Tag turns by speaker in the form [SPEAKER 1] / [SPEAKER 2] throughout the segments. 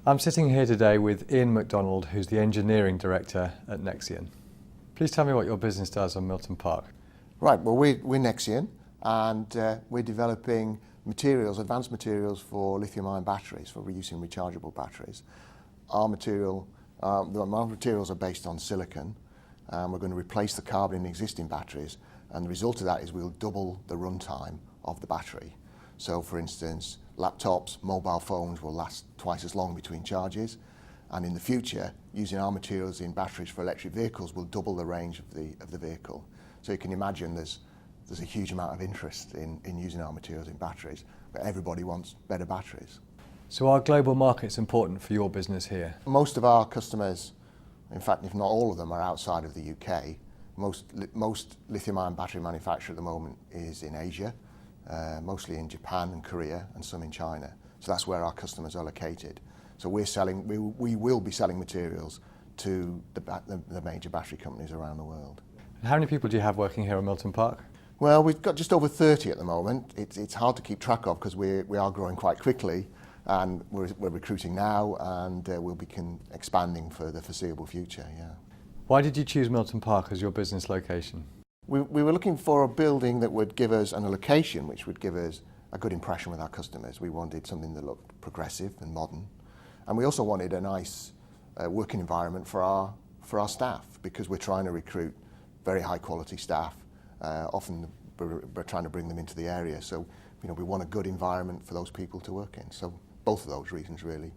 [SPEAKER 1] I'm sitting here today with McDonald, who's the Engineering Director at Nexeon. Please tell me what your business does on Milton Park.
[SPEAKER 2] Right, well we're Nexeon and we're developing materials, advanced materials for lithium-ion batteries, for reusing rechargeable batteries. Our materials are based on silicon. We're going to replace the carbon in existing batteries, and the result of that is we'll double the runtime of the battery. So for instance, laptops, mobile phones will last twice as long between charges, and in the future, using our materials in batteries for electric vehicles will double the range of the vehicle. So you can imagine there's a huge amount of interest in using our materials in batteries, but everybody wants better batteries.
[SPEAKER 1] So are global markets important for your business here?
[SPEAKER 2] Most of our customers, in fact, if not all of them, are outside of the UK. Most lithium-ion battery manufacture at the moment is in Asia, mostly in Japan and Korea, and some in China. So that's where our customers are located. So we will be selling materials to the major battery companies around the world.
[SPEAKER 1] And how many people do you have working here at Milton Park?
[SPEAKER 2] Well, we've got just over 30 at the moment. It's hard to keep track of because we are growing quite quickly, and we're recruiting now, and we'll be expanding for the foreseeable future. Yeah.
[SPEAKER 1] Why did you choose Milton Park as your business location?
[SPEAKER 2] We were looking for a building that would give us, and a location which would give us a good impression with our customers. We wanted something that looked progressive and modern, and we also wanted a nice working environment for our staff, because we're trying to recruit very high quality staff. Often we're trying to bring them into the area, so we want a good environment for those people to work in. So both of those reasons really,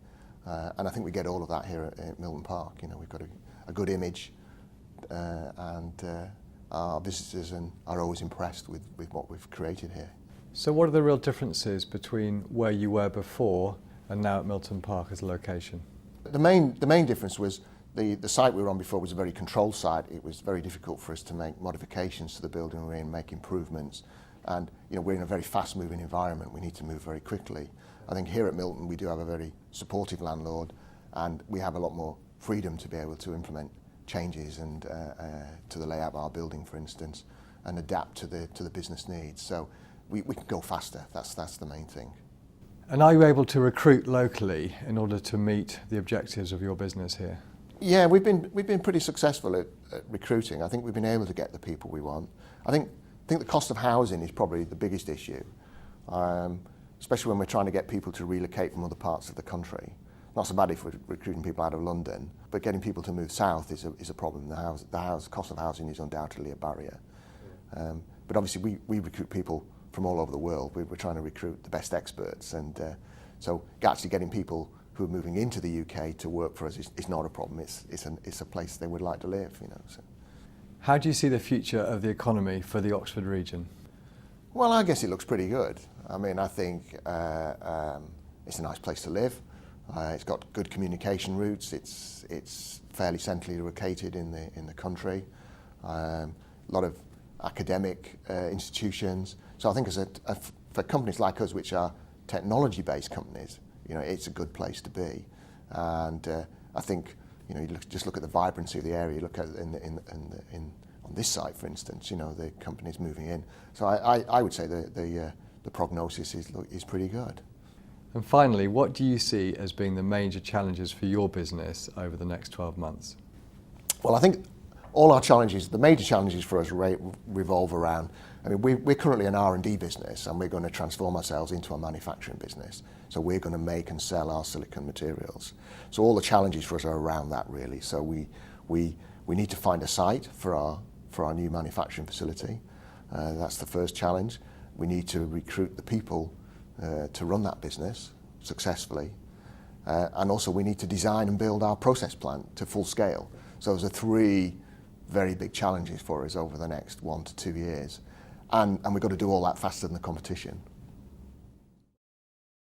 [SPEAKER 2] and I think we get all of that here at Milton Park. We've got a good image, and our visitors are always impressed with what we've created here.
[SPEAKER 1] So what are the real differences between where you were before and now at Milton Park as a location?
[SPEAKER 2] The main difference was the site we were on before was a very controlled site. It was very difficult for us to make modifications to the building we're in, make improvements, and we're in a very fast moving environment. We need to move very quickly. I think here at Milton we do have a very supportive landlord, and we have a lot more freedom to be able to implement changes and to the layout of our building, for instance, and adapt to the business needs. So we can go faster. That's the main thing.
[SPEAKER 1] And are you able to recruit locally in order to meet the objectives of your business here?
[SPEAKER 2] Yeah, we've been pretty successful at recruiting. I think we've been able to get the people we want. I think the cost of housing is probably the biggest issue, especially when we're trying to get people to relocate from other parts of the country. Not so bad if we're recruiting people out of London, but getting people to move south is a problem. The cost of housing is undoubtedly a barrier. But obviously we recruit people from all over the world. We're trying to recruit the best experts, and so actually getting people who are moving into the UK to work for us is not a problem. It's a place they would like to live. So.
[SPEAKER 1] How do you see the future of the economy for the Oxford region?
[SPEAKER 2] Well, I guess it looks pretty good. I mean, I think it's a nice place to live. It's got good communication routes. It's fairly centrally located in the country. A lot of academic institutions. So I think for companies like us, which are technology-based companies, it's a good place to be. And I think you just look at the vibrancy of the area. You look at on this site, for instance, the companies moving in. So I would say the prognosis is pretty good.
[SPEAKER 1] And finally, what do you see as being the major challenges for your business over the next 12 months?
[SPEAKER 2] Well, I think all our challenges, the major challenges for us revolve around, we're currently an R&D business, and we're going to transform ourselves into a manufacturing business. So we're going to make and sell our silicon materials. So all the challenges for us are around that really. So we need to find a site for our new manufacturing facility. That's the first challenge. We need to recruit the people to run that business successfully, and also we need to design and build our process plant to full scale. So those are three very big challenges for us over the next 1 to 2 years, and we've got to do all that faster than the competition.